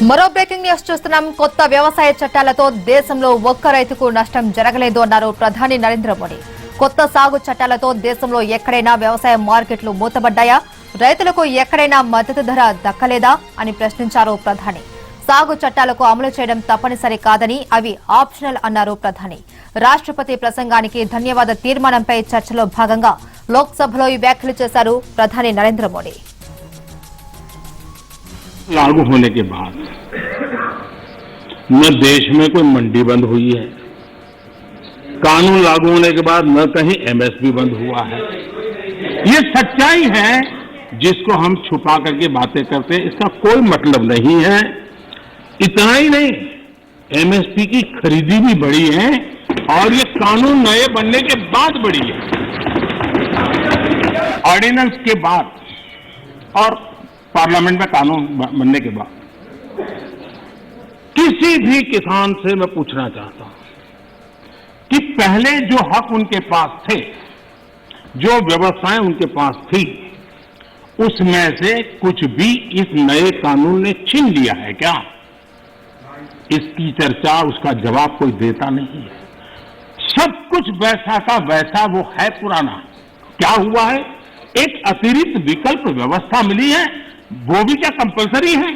మరో breaking news చూస్తున్నాం. కొత్త వ్యవసాయ చట్టాలతో దేశంలో ఒక్క రైతుకు నష్టం జరగలేదు అన్నారు ప్రధాని నరేంద్ర మోడీ. కొత్త సాగు చట్టాలతో దేశంలో ఎక్కడైనా వ్యవసాయ మార్కెట్లు మూతబడ్డాయా, రైతులకు ఎక్కడైనా మద్దతు ధర దక్కలేదా అని ప్రశ్నించారు ప్రధాని. సాగు చట్టాలకు అమలు చేయడం తప్పనిసరి కాదని, అవి ఆప్షనల్ అన్నారు ప్రధాని. రాష్ట్రపతి ప్రసంగానికి ధన్యవాద తీర్మానంపై చర్చలో భాగంగా లోక్సభలో ఈ వ్యాఖ్యలు చేశారు ప్రధాని నరేంద్ర మోడీ. लागू होने के बाद न देश में कोई मंडी बंद हुई है, कानून लागू होने के बाद न कहीं एमएसपी बंद हुआ है. ये सच्चाई है जिसको हम छुपा करके बातें करते हैं, इसका कोई मतलब नहीं है. इतना ही नहीं, एमएसपी की खरीदी भी बढ़ी है और ये कानून नए बनने के बाद बढ़ी है, ऑर्डिनेंस के बाद और पार्लियामेंट में कानून बनने के बाद. किसी भी किसान से मैं पूछना चाहता हूं कि पहले जो हक उनके पास थे, जो व्यवस्थाएं उनके पास थी, उसमें से कुछ भी इस नए कानून ने छीन लिया है क्या? इसकी चर्चा, उसका जवाब कोई देता नहीं है. सब कुछ वैसा का वैसा वो है पुराना. क्या हुआ है? एक अतिरिक्त विकल्प व्यवस्था मिली है, वो भी क्या कंपलसरी है?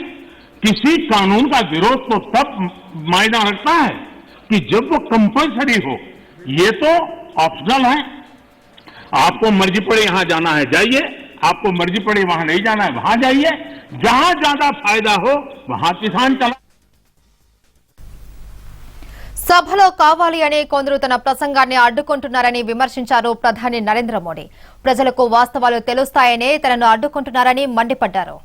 किसी कानून का विरोध तो तब मायना रखता है कि जब वो कंपलसरी हो. ये तो ऑप्शनल है. आपको मर्जी पड़े यहां जाना है जाइए, आपको मर्जी पड़े वहां नहीं जाना है वहां जाइए. जहां ज्यादा फायदा हो वहां किसान चला. సభలో కావాలి అనే కొందరు తన ప్రసంగాన్ని అడ్డుకుంటున్నారని విమర్శించారు ప్రధాని నరేంద్ర మోడీ. ప్రజలకు వాస్తవాలు తెలుస్తాయనే తనను అడ్డుకుంటున్నారని మండిపడ్డారు.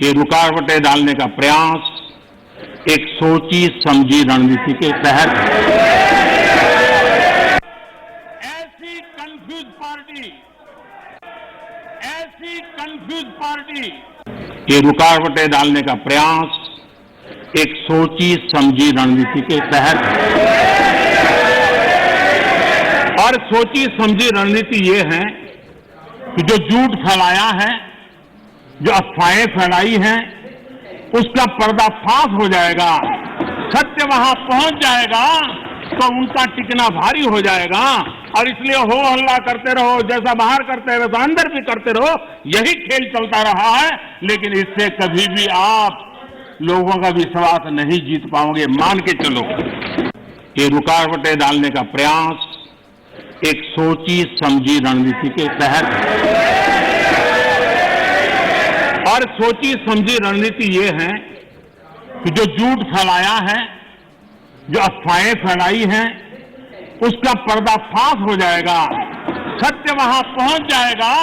ये रुकावटें डालने का प्रयास एक सोची समझी रणनीति के तहत ऐसी कंफ्यूज पार्टी ये रुकावटें डालने का प्रयास एक सोची समझी रणनीति के तहत, और सोची समझी रणनीति ये है कि जो झूठ फैलाया है, जो अफवाहें फैलाई हैं, उसका पर्दाफाश हो जाएगा, सत्य वहां पहुंच जाएगा तो उनका टिकना भारी हो जाएगा. और इसलिए हो हल्ला करते रहो, जैसा बाहर करते रहो वैसा अंदर भी करते रहो. यही खेल चलता रहा है, लेकिन इससे कभी भी आप लोगों का विश्वास नहीं जीत पाओगे. मान के चलो, ये रुकावटें डालने का प्रयास एक सोची समझी रणनीति के तहत, और सोची समझी रणनीति ये है कि जो झूठ फैलाया है, जो अफवाहें फैलाई हैं, उसका पर्दाफाश हो जाएगा, सत्य वहां पहुंच जाएगा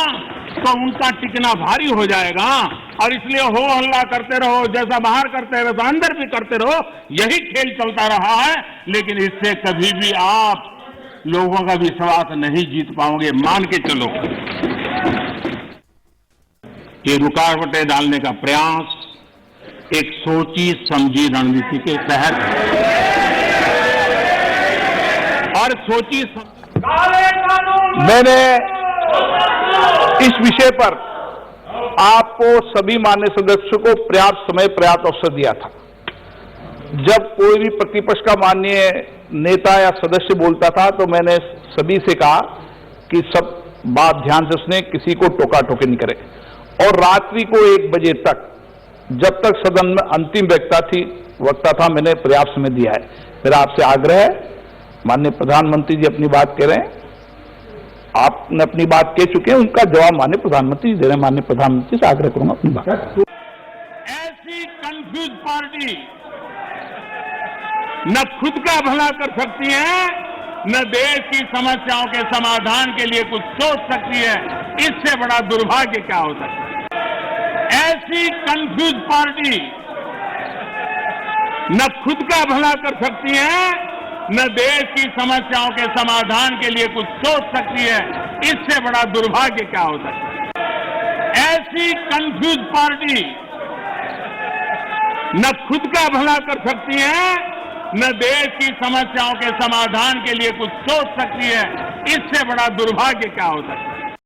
तो उनका टिकना भारी हो जाएगा. और इसलिए हो हल्ला करते रहो, जैसा बाहर करते रहो वैसा अंदर भी करते रहो. यही खेल चलता रहा है, लेकिन इससे कभी भी आप लोगों का विश्वास नहीं जीत पाओगे. मान के चलो, ये रुकावटें डालने का प्रयास एक सोची समझी रणनीति के तहत, और सोची मैंने इस विषय पर आपको सभी मान्य सदस्यों को पर्याप्त समय पर्याप्त अवसर दिया था. जब कोई भी प्रतिपक्ष का माननीय नेता या सदस्य बोलता था तो मैंने सभी से कहा कि सब बात ध्यान से सुने, किसी को टोका टोकी नहीं करे. और रात्रि को 1 बजे तक, जब तक सदन में अंतिम वक्ता था, मैंने पर्याप्त समय दिया है. मेरा आपसे आग्रह है, माननीय प्रधानमंत्री जी अपनी बात कह रहे हैं, आपने अपनी बात कह चुके हैं, उनका जवाब माननीय प्रधानमंत्री दे रहे हैं. माननीय प्रधानमंत्री से आग्रह करूंगा अपनी बात. ऐसी कंफ्यूज पार्टी न खुद का भला कर सकती है, न देश की समस्याओं के समाधान के लिए कुछ सोच सकती है. इससे बड़ा दुर्भाग्य क्या हो सकता है? ऐसी कंफ्यूज पार्टी न खुद का भला कर सकती है, न देश की समस्याओं के समाधान के लिए कुछ सोच सकती है. इससे बड़ा दुर्भाग्य क्या हो सकता है? ऐसी कंफ्यूज पार्टी न खुद का भला कर सकती है, न देश की समस्याओं के समाधान के लिए कुछ सोच सकती है. इससे बड़ा दुर्भाग्य क्या हो सकता है?